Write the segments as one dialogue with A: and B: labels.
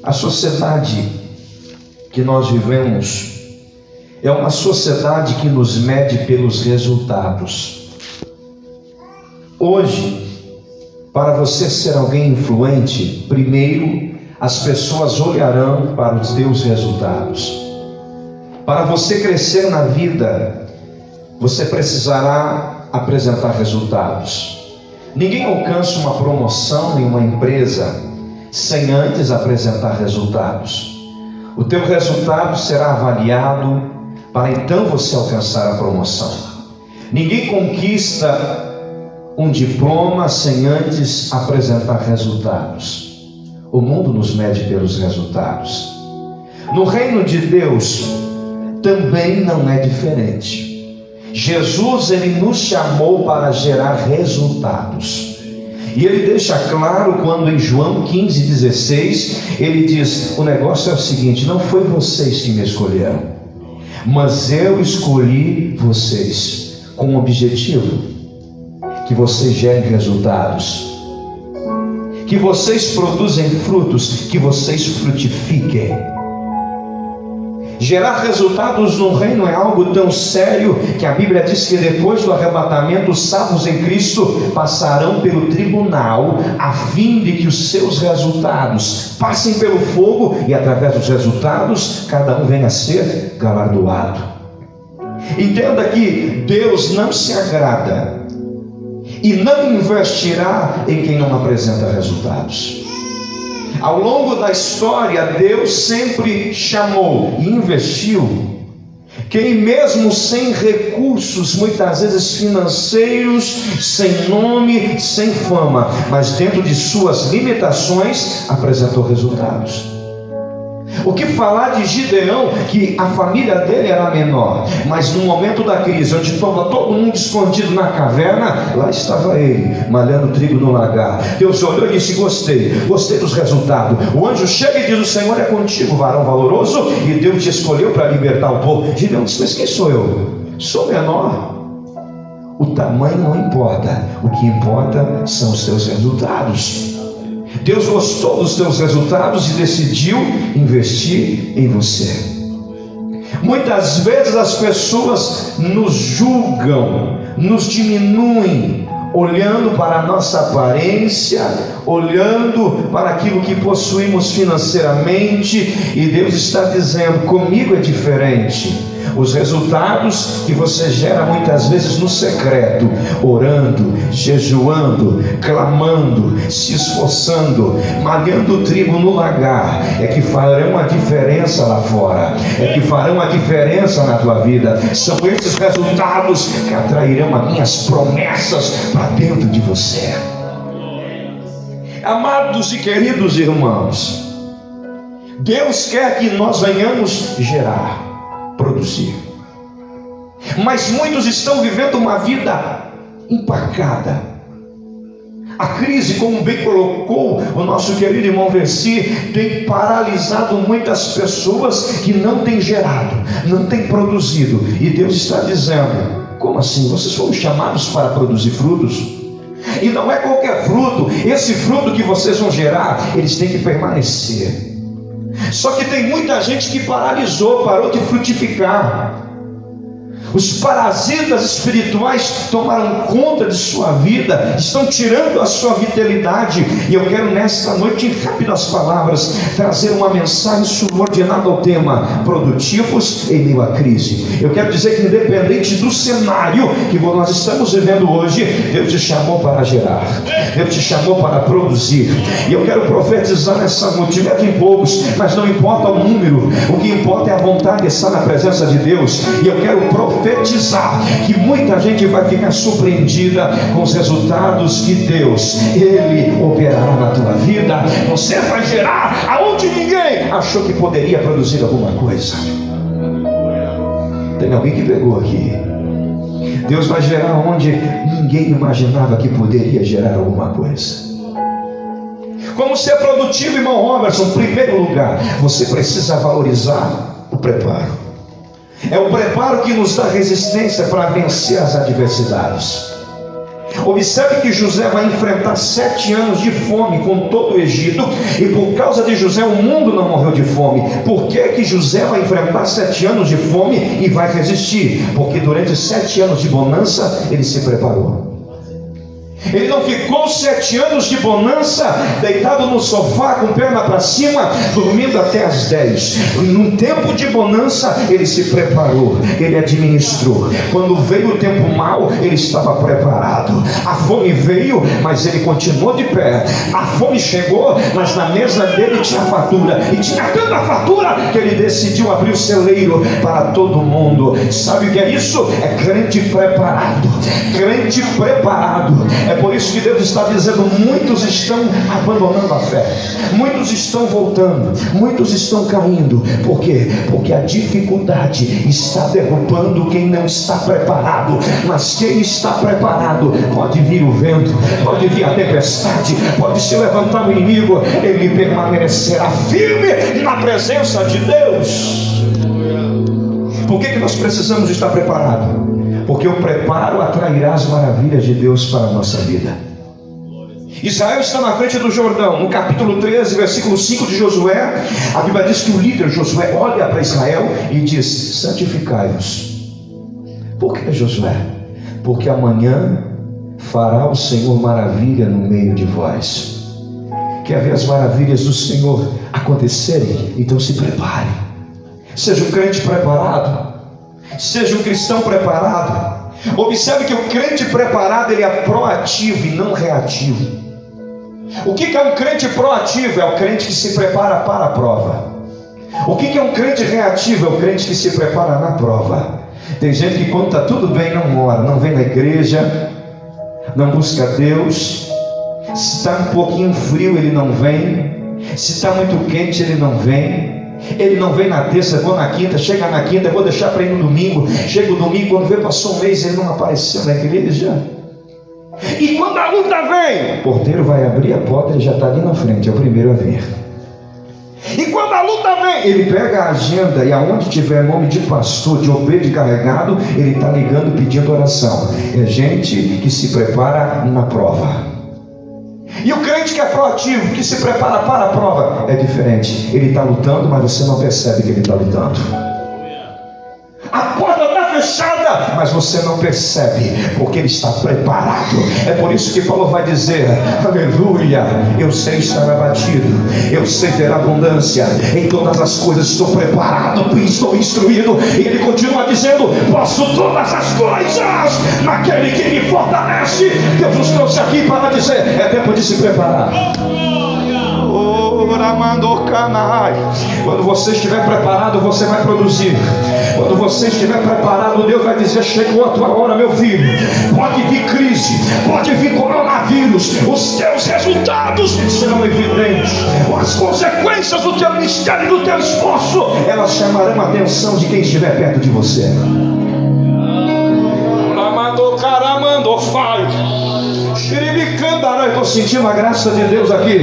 A: A sociedade que nós vivemos é uma sociedade que nos mede pelos resultados. Hoje, para você ser alguém influente, primeiro as pessoas olharão para os teus resultados. Para você crescer na vida, você precisará apresentar resultados. Ninguém alcança uma promoção em uma empresa sem antes apresentar resultados. O teu resultado será avaliado para então você alcançar a promoção. Ninguém conquista um diploma sem antes apresentar resultados. O mundo nos mede pelos resultados. No reino de Deus também não é diferente. Jesus, ele nos chamou para gerar resultados. E ele deixa claro quando em João 15,16 ele diz: o negócio é o seguinte, não foi vocês que me escolheram, mas eu escolhi vocês com um objetivo: que vocês gerem resultados, que vocês produzem frutos, que vocês frutifiquem. Gerar resultados no reino é algo tão sério que a Bíblia diz que depois do arrebatamento os salvos em Cristo passarão pelo tribunal, a fim de que os seus resultados passem pelo fogo e através dos resultados cada um venha a ser galardoado. Entenda que Deus não se agrada e não investirá em quem não apresenta resultados. Ao longo da história, Deus sempre chamou e investiu quem, mesmo sem recursos, muitas vezes financeiros, sem nome, sem fama, mas dentro de suas limitações, apresentou resultados. O que falar de Gideão, que a família dele era menor, mas no momento da crise, onde estava todo mundo escondido na caverna, lá estava ele, malhando trigo no lagar. Deus olhou e disse: gostei dos resultados. O anjo chega e diz: o Senhor é contigo, varão valoroso, e Deus te escolheu para libertar o povo. Gideão disse: mas quem sou eu? Sou menor. O tamanho não importa, o que importa são os teus resultados. Deus gostou dos teus resultados e decidiu investir em você. Muitas vezes as pessoas nos julgam, nos diminuem, olhando para a nossa aparência, olhando para aquilo que possuímos financeiramente, e Deus está dizendo: comigo é diferente. Os resultados que você gera muitas vezes no secreto, orando, jejuando, clamando, se esforçando, malhando o trigo no lagar, é que farão a diferença lá fora, é que farão a diferença na tua vida. São esses resultados que atrairão as minhas promessas para dentro de você. Amados e queridos irmãos, Deus quer que nós venhamos gerar, produzir, mas muitos estão vivendo uma vida empacada. A crise, como bem colocou o nosso querido irmão Versi, tem paralisado muitas pessoas que não têm gerado, não têm produzido. E Deus está dizendo: como assim? Vocês foram chamados para produzir frutos? E não é qualquer fruto. Esse fruto que vocês vão gerar, eles têm que permanecer. Só que tem muita gente que parou de frutificar. Os parasitas espirituais tomaram conta de sua vida, estão tirando a sua vitalidade. E eu quero nesta noite, em rápidas palavras, trazer uma mensagem subordinada ao tema: produtivos em meio à crise. Eu quero dizer que, independente do cenário que nós estamos vivendo hoje, Deus te chamou para gerar, Deus te chamou para produzir. E eu quero profetizar nessa noite. Levem poucos, mas não importa o número, o que importa é a vontade de estar na presença de Deus. E eu quero profetizar que muita gente vai ficar surpreendida com os resultados que Deus, Ele operará na tua vida. Você vai gerar aonde ninguém achou que poderia produzir alguma coisa. Tem alguém que pegou aqui? Deus vai gerar onde ninguém imaginava que poderia gerar alguma coisa. Como ser produtivo, irmão Robertson? Em primeiro lugar, você precisa valorizar o preparo. É o preparo que nos dá resistência para vencer as adversidades. Observe que José vai enfrentar 7 anos de fome com todo o Egito, e por causa de José o mundo não morreu de fome. Por que José vai enfrentar 7 anos de fome e vai resistir? Porque durante 7 anos de bonança ele se preparou. Ele não ficou 7 anos de bonança deitado no sofá com perna para cima, dormindo até as 10. Num tempo de bonança ele se preparou, ele administrou. Quando veio o tempo mau, ele estava preparado. A fome veio, mas ele continuou de pé. A fome chegou, mas na mesa dele tinha fartura, e tinha tanta fartura que ele decidiu abrir o celeiro para todo mundo. Sabe o que é isso? É crente preparado. Crente preparado. É por isso que Deus está dizendo: muitos estão abandonando a fé, muitos estão voltando, muitos estão caindo. Por quê? Porque a dificuldade está derrubando quem não está preparado. Mas quem está preparado, pode vir o vento, pode vir a tempestade, pode se levantar o inimigo, ele permanecerá firme na presença de Deus. Por que nós precisamos estar preparados? Porque o preparo atrairá as maravilhas de Deus para a nossa vida. Israel está na frente do Jordão. No capítulo 13, versículo 5 de Josué, a Bíblia diz que o líder Josué olha para Israel e diz: santificai-vos. Por que, Josué? Porque amanhã fará o Senhor maravilha no meio de vós. Quer ver as maravilhas do Senhor acontecerem? Então se prepare. Seja um crente preparado. Seja um cristão preparado. Observe que o crente preparado, ele é proativo e não reativo. O que é um crente proativo? É o crente que se prepara para a prova. O que é um crente reativo? É o crente que se prepara na prova. Tem gente que quando está tudo bem não ora, não vem na igreja, não busca Deus. Se está um pouquinho frio ele não vem. Se está muito quente ele não vem. Ele não vem na terça, vou na quinta, chega na quinta, vou deixar para ir no domingo. Chega o domingo, quando vê, passou um mês, ele não apareceu na igreja. E quando a luta vem, o porteiro vai abrir a porta, ele já está ali na frente, é o primeiro a vir. E quando a luta vem, ele pega a agenda, e aonde tiver nome de pastor, de obreiro carregado, ele está ligando pedindo oração. É gente que se prepara na prova. E o crente que é proativo, que se prepara para a prova, é diferente. Ele está lutando, mas você não percebe que ele está lutando. A porta está fechada, mas você não percebe, porque ele está preparado. É por isso que Paulo vai dizer: aleluia, eu sei estar abatido, eu sei ter abundância, em todas as coisas estou preparado, estou instruído. E ele continua dizendo: posso todas as coisas naquele que me fortalece. Deus nos trouxe aqui para dizer: é tempo de se preparar. Quando você estiver preparado, você vai produzir. Quando você estiver preparado, Deus vai dizer: chegou a tua hora, meu filho. Pode vir crise, pode vir coronavírus, os teus resultados serão evidentes. As consequências do teu ministério e do teu esforço, elas chamarão a atenção de quem estiver perto de você. Eu estou sentindo a graça de Deus aqui.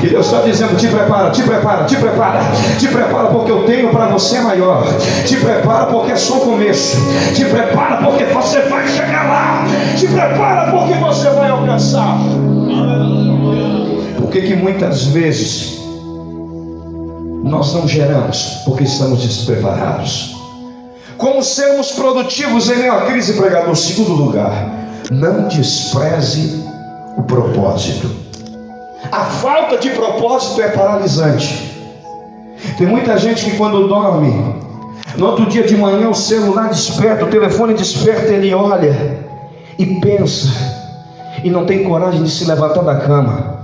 A: E Deus está dizendo: te prepara, te prepara, te prepara. Te prepara porque eu tenho para você maior. Te prepara porque é só o começo. Te prepara porque você vai chegar lá. Te prepara porque você vai alcançar. Por que muitas vezes nós não geramos? Porque estamos despreparados. Como sermos produtivos em meio à crise, pregador? Segundo lugar, não despreze o propósito. A falta de propósito é paralisante. Tem muita gente que quando dorme, no outro dia de manhã o celular desperta, o telefone desperta, ele olha e pensa, e não tem coragem de se levantar da cama,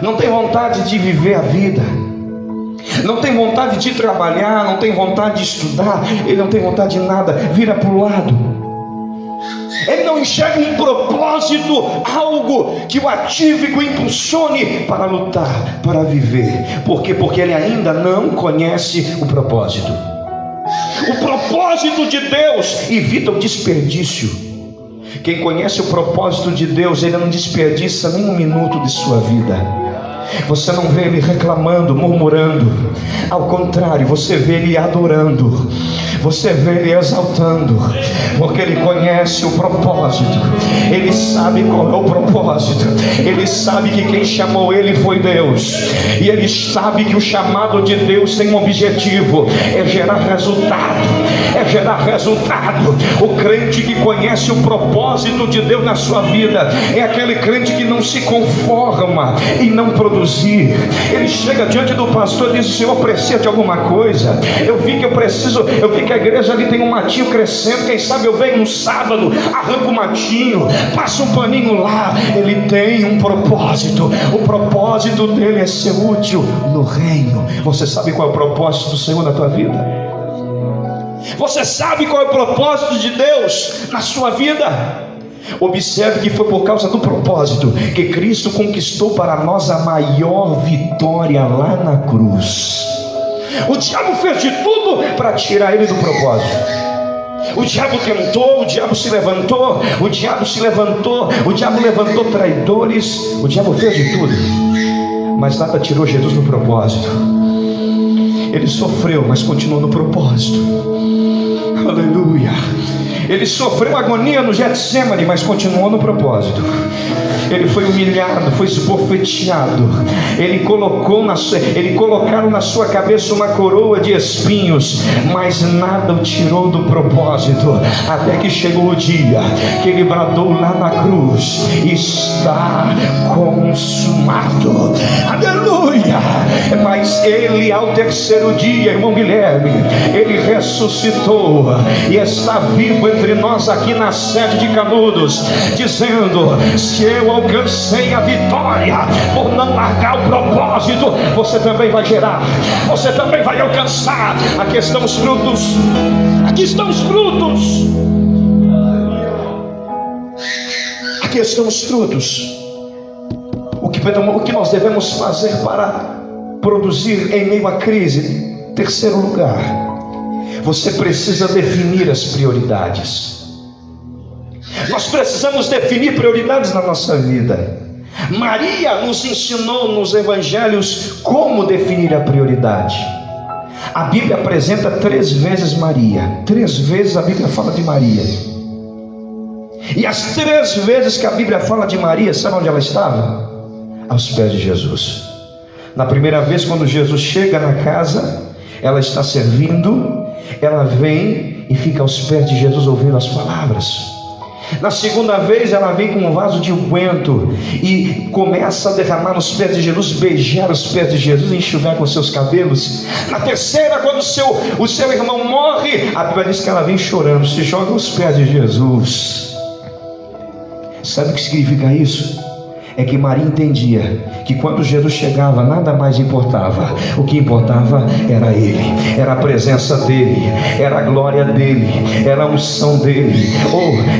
A: não tem vontade de viver a vida, não tem vontade de trabalhar, não tem vontade de estudar, ele não tem vontade de nada, vira para o lado. Ele não enxerga um propósito, algo que o ative, que o impulsione para lutar, para viver. Por quê? Porque ele ainda não conhece o propósito. O propósito de Deus evita o desperdício. Quem conhece o propósito de Deus, ele não desperdiça nem um minuto de sua vida. Você não vê ele reclamando, murmurando. Ao contrário, você vê ele adorando. você vê ele exaltando, porque ele conhece o propósito, ele sabe qual é o propósito, ele sabe que quem chamou ele foi Deus, e ele sabe que o chamado de Deus tem um objetivo, é gerar resultado, é gerar resultado. O crente que conhece o propósito de Deus na sua vida é aquele crente que não se conforma em não produzir. Ele chega diante do pastor e diz: Senhor, precisa de alguma coisa, eu vi que a igreja ali tem um matinho crescendo, quem sabe eu venho no sábado, arranco o matinho, passo um paninho lá. Ele tem um propósito, o propósito dele é ser útil no reino. Você sabe qual é o propósito do Senhor na tua vida? Você sabe qual é o propósito de Deus na sua vida? Observe que foi por causa do propósito que Cristo conquistou para nós a maior vitória lá na cruz. O diabo fez de tudo para tirar ele do propósito. O diabo tentou, o diabo se levantou, o diabo levantou traidores, o diabo fez de tudo, mas nada tirou Jesus do propósito. Ele sofreu, mas continuou no propósito. Aleluia. Ele sofreu agonia no Getsemane, mas continuou no propósito. Ele foi humilhado, foi esbofeteado. Colocaram na sua cabeça uma coroa de espinhos, mas nada o tirou do propósito. Até que chegou o dia que ele bradou lá na cruz: está consumado. Aleluia. Mas ele, ao terceiro dia, irmão Guilherme, ele ressuscitou e está vivo entre nós aqui na sede de Canudos, dizendo: se eu alcancei a vitória por não largar o propósito, você também vai gerar, você também vai alcançar. Aqui estão os frutos, aqui estão os frutos, aqui estão os frutos. O que nós devemos fazer para produzir em meio à crise? Terceiro lugar, você precisa definir as prioridades. Nós precisamos definir prioridades na nossa vida. Maria nos ensinou nos evangelhos como definir a prioridade. A Bíblia apresenta 3 vezes Maria. 3 vezes a Bíblia fala de Maria. E as 3 vezes que a Bíblia fala de Maria, sabe onde ela estava? Aos pés de Jesus. Na primeira vez, quando Jesus chega na casa, ela está servindo, ela vem e fica aos pés de Jesus ouvindo as palavras. Na segunda vez, ela vem com um vaso de unguento e começa a derramar nos pés de Jesus, beijar os pés de Jesus e enxugar com seus cabelos. Na terceira, quando o seu irmão morre, a Bíblia diz que ela vem chorando, se joga aos pés de Jesus. Sabe o que significa isso? É que Maria entendia que quando Jesus chegava, nada mais importava. O que importava era Ele, era a presença dEle, era a glória dEle, era a unção dEle.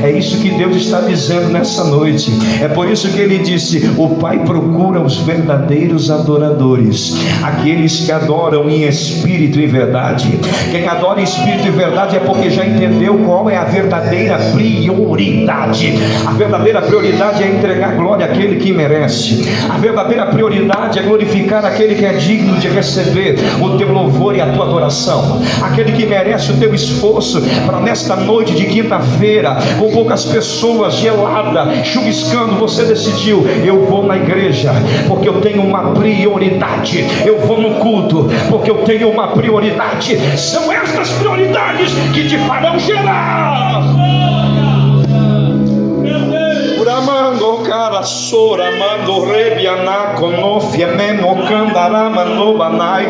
A: É isso que Deus está dizendo nessa noite. É por isso que Ele disse: o Pai procura os verdadeiros adoradores, aqueles que adoram em espírito e verdade. Quem adora em espírito e verdade é porque já entendeu qual é a verdadeira prioridade. A verdadeira prioridade é entregar glória àquele que merece. A verdadeira prioridade é glorificar aquele que é digno de receber o teu louvor e a tua adoração, aquele que merece o teu esforço. Para nesta noite de quinta-feira, com poucas pessoas, gelada, chuviscando, você decidiu: eu vou na igreja porque eu tenho uma prioridade, eu vou no culto porque eu tenho uma prioridade. São estas prioridades que te farão gerar. Mando cara sora mando rebiana conofia meno candara mando banai.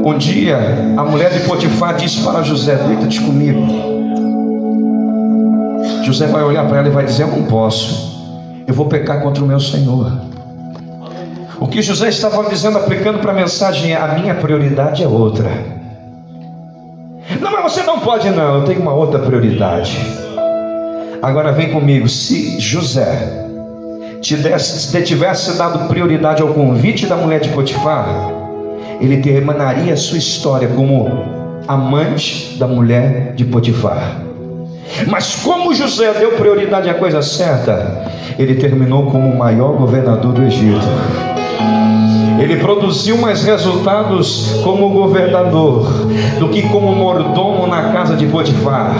A: Um dia a mulher de Potifar disse para José: deita-te comigo. José vai olhar para ela e vai dizer: eu não posso, eu vou pecar contra o meu Senhor. O que José estava dizendo, aplicando para a mensagem, é: a minha prioridade é outra. Não, mas você não pode. Não, eu tenho uma outra prioridade. Agora vem comigo. Se José tivesse dado prioridade ao convite da mulher de Potifar, ele terminaria a sua história como amante da mulher de Potifar. Mas como José deu prioridade à coisa certa, ele terminou como o maior governador do Egito. Ele produziu mais resultados como governador do que como mordomo na casa de Potifar.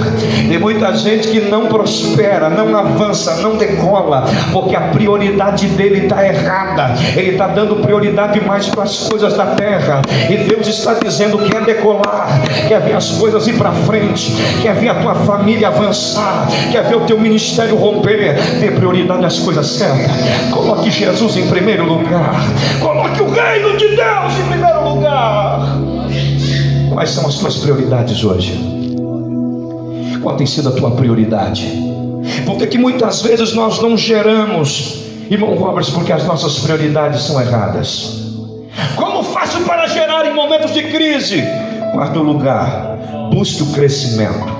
A: Tem muita gente que não prospera, não avança, não decola, porque a prioridade dele está errada. Ele está dando prioridade mais para as coisas da terra. E Deus está dizendo: quer decolar, quer ver as coisas ir para frente, quer ver a tua família avançar, quer ver o teu ministério romper, dê prioridade às coisas certas. Coloque Jesus em primeiro lugar. Coloque o reino de Deus em primeiro lugar. Quais são as tuas prioridades hoje? Qual tem sido a tua prioridade? Porque que muitas vezes nós não geramos, irmão Roberts, porque as nossas prioridades são erradas. Como faço para gerar em momentos de crise? Quarto lugar, busque o crescimento.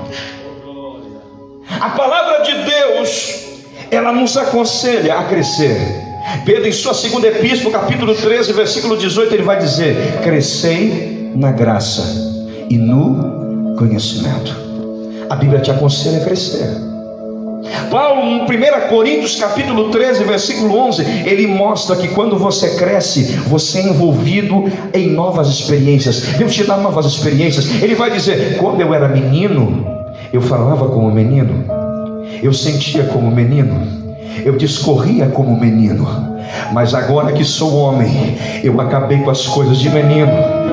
A: A palavra de Deus, ela nos aconselha a crescer. Pedro, em sua segunda epístola, capítulo 13, versículo 18, ele vai dizer: crescei na graça e no conhecimento. A Bíblia te aconselha a crescer. Paulo, em 1 Coríntios capítulo 13, versículo 11, ele mostra que quando você cresce, você é envolvido em novas experiências. Deus te dá novas experiências. Ele vai dizer: quando eu era menino, eu falava como menino, eu sentia como menino, eu discorria como menino, mas agora que sou homem, eu acabei com as coisas de menino.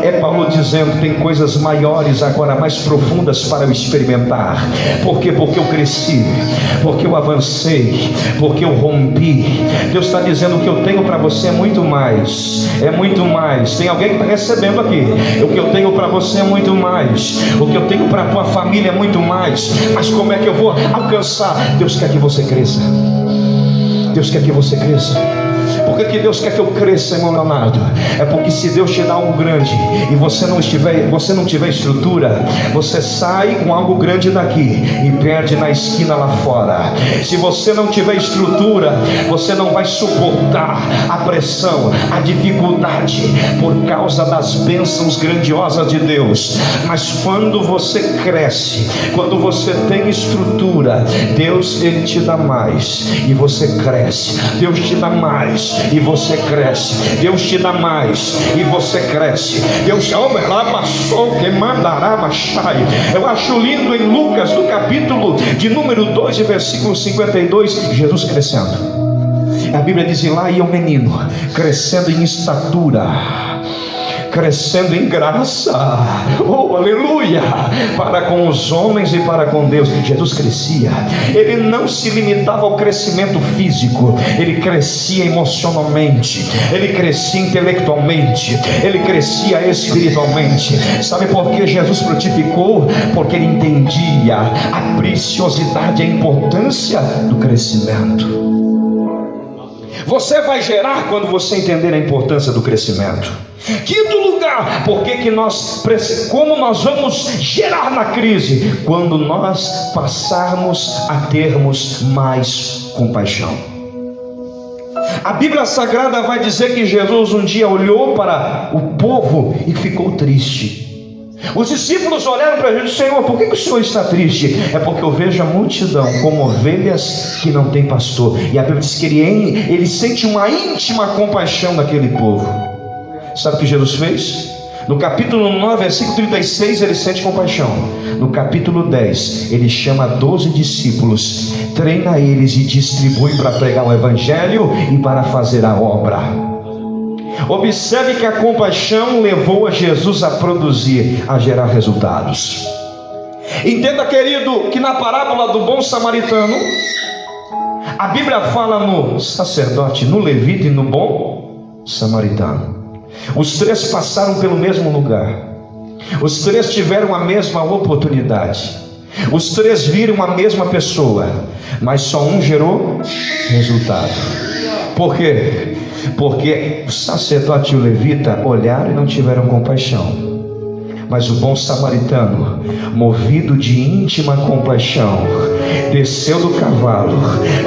A: É Paulo dizendo: tem coisas maiores agora, mais profundas para eu experimentar. Por quê? Porque eu cresci, porque eu avancei, porque eu rompi. Deus está dizendo: o que eu tenho para você é muito mais. É muito mais. Tem alguém que está recebendo aqui. O que eu tenho para você é muito mais. O que eu tenho para a tua família é muito mais. Mas como é que eu vou alcançar? Deus quer que você cresça. Deus quer que você cresça. Por que Deus quer que eu cresça, irmão amado? É porque se Deus te dá algo grande e você não tiver estrutura, você sai com algo grande daqui e perde na esquina lá fora. Se você não tiver estrutura, você não vai suportar a pressão, a dificuldade, por causa das bênçãos grandiosas de Deus. Mas quando você cresce, quando você tem estrutura, Deus, Ele te dá mais e você cresce. Deus te dá mais e você cresce. Deus te dá mais e você cresce. Deus eu acho lindo em Lucas, no capítulo de número 2, versículo 52, Jesus crescendo. A Bíblia diz: lá ia o menino crescendo em estatura, crescendo em graça, oh aleluia, para com os homens e para com Deus. Jesus crescia. Ele não se limitava ao crescimento físico, ele crescia emocionalmente, ele crescia intelectualmente, ele crescia espiritualmente. Sabe por que Jesus frutificou? Porque ele entendia a preciosidade e a importância do crescimento. Você vai gerar quando você entender a importância do crescimento. Quinto lugar, como nós vamos gerar na crise? Quando nós passarmos a termos mais compaixão. A Bíblia Sagrada vai dizer que Jesus um dia olhou para o povo e ficou triste. Os discípulos olharam para Jesus: Senhor, por que o Senhor está triste? É porque eu vejo a multidão como ovelhas que não tem pastor. E a Bíblia diz que ele sente uma íntima compaixão daquele povo. Sabe o que Jesus fez? No capítulo 9, versículo 36, ele sente compaixão. No capítulo 10, ele chama 12 discípulos, treina eles e distribui para pregar o evangelho e para fazer a obra. Observe que a compaixão levou a Jesus a produzir, a gerar resultados. Entenda, querido, que na parábola do bom samaritano, a Bíblia fala no sacerdote, no levita e no bom samaritano. Os três passaram pelo mesmo lugar. Os três tiveram a mesma oportunidade. Os três viram a mesma pessoa, mas só um gerou resultado. Por quê? Porque o sacerdote e o levita olharam e não tiveram compaixão, Mas o bom samaritano, movido de íntima compaixão, desceu do cavalo,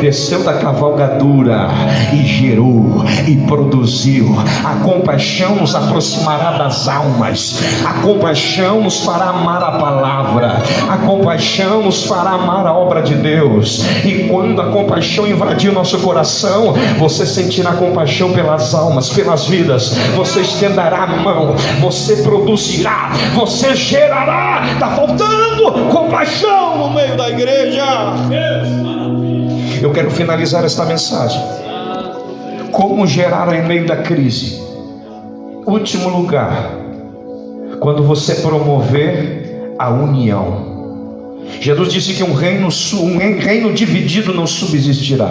A: desceu da cavalgadura e gerou e produziu. A compaixão nos aproximará das almas, a compaixão nos fará amar a palavra, a compaixão nos fará amar a obra de Deus. E quando a compaixão invadir o nosso coração, você sentirá compaixão pelas almas, pelas vidas, você estenderá a mão, você produzirá, você gerará. Está faltando compaixão no meio da igreja. Eu quero finalizar esta mensagem. Como gerar em meio da crise? Último lugar, quando você promover a união. Jesus disse que um reino dividido não subsistirá.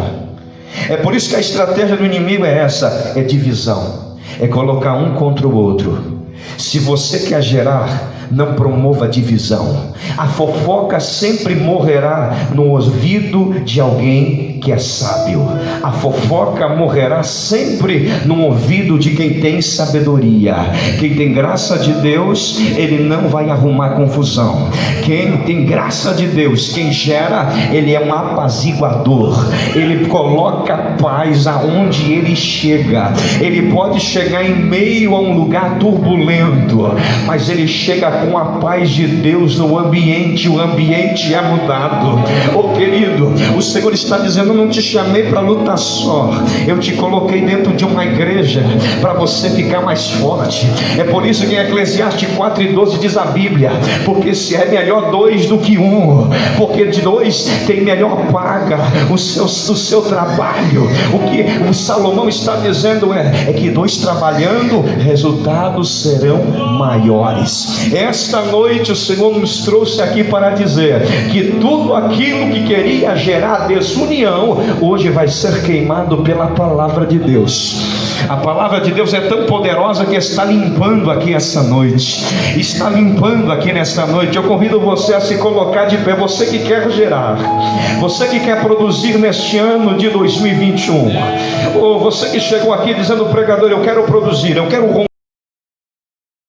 A: É por isso que a estratégia do inimigo é essa: é divisão, é colocar um contra o outro. Se você quer gerar, não promova divisão. A fofoca sempre morrerá no ouvido de alguém que é sábio. A fofoca morrerá sempre no ouvido de quem tem sabedoria. Quem tem graça de Deus, ele não vai arrumar confusão. Quem tem graça de Deus, quem gera, ele é um apaziguador. Ele coloca paz aonde ele chega. Ele pode chegar em meio a um lugar turbulento, mas ele chega com a paz de Deus no ambiente. O ambiente é mudado. Oh querido, o Senhor está dizendo: eu não te chamei para lutar só, eu te coloquei dentro de uma igreja para você ficar mais forte. É por isso que em Eclesiastes 4:12 diz a Bíblia: porque se é melhor dois do que um, porque de dois tem melhor paga o seu trabalho. O que o Salomão está dizendo é que dois trabalhando, resultados serão maiores. Esta noite o Senhor nos trouxe aqui para dizer que tudo aquilo que queria gerar desunião, hoje vai ser queimado pela palavra de Deus. A palavra de Deus é tão poderosa que está limpando aqui essa noite. Está limpando aqui nesta noite. Eu convido você a se colocar de pé. Você que quer gerar, você que quer produzir neste ano de 2021, ou você que chegou aqui dizendo: pregador, eu quero produzir, eu quero romper.